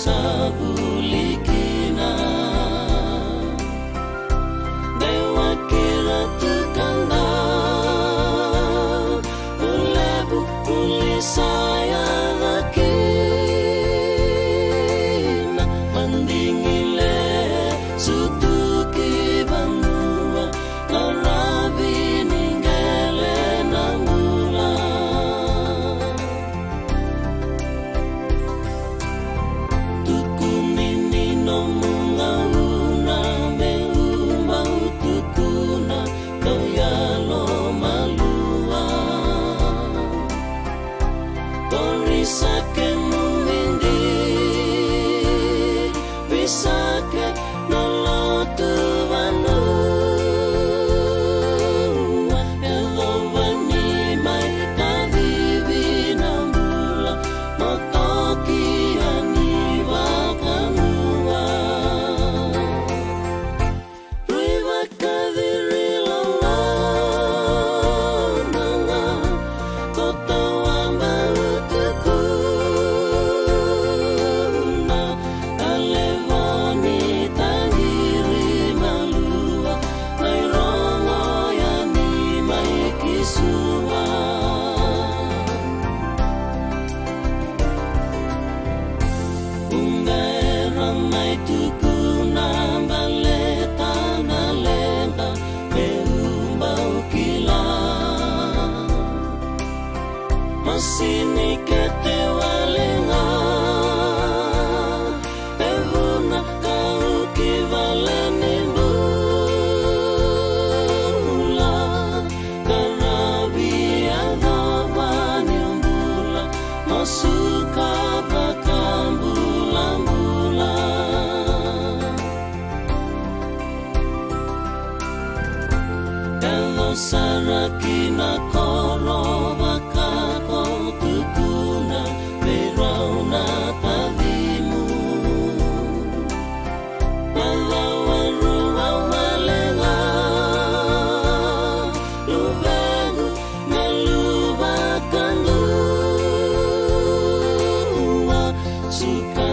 sabulikina dewa kira tukanda ulebu uli saya lakina mandingile sutuki banua karabi ningele namula tukunini no mungauna meumba utukuna koyalo malua korisake mumindi bisake nolotu vanu elowani mai kavivi nambula motoki aniva kanua ruiva kadiri lala nanga kota wamba utukuna kalevani tangiri malua nairongo yani mai kisua Unggaira mai tukuna baleta na lenta meumba ukila masini kete walenga evuna kau kivaleni mbula karabi adhabani mbula masuka bakambula-mbula kalau sarakina koro bakako tukuna berauna tadimu walawaru wawalenga luvengu melubakan dua suka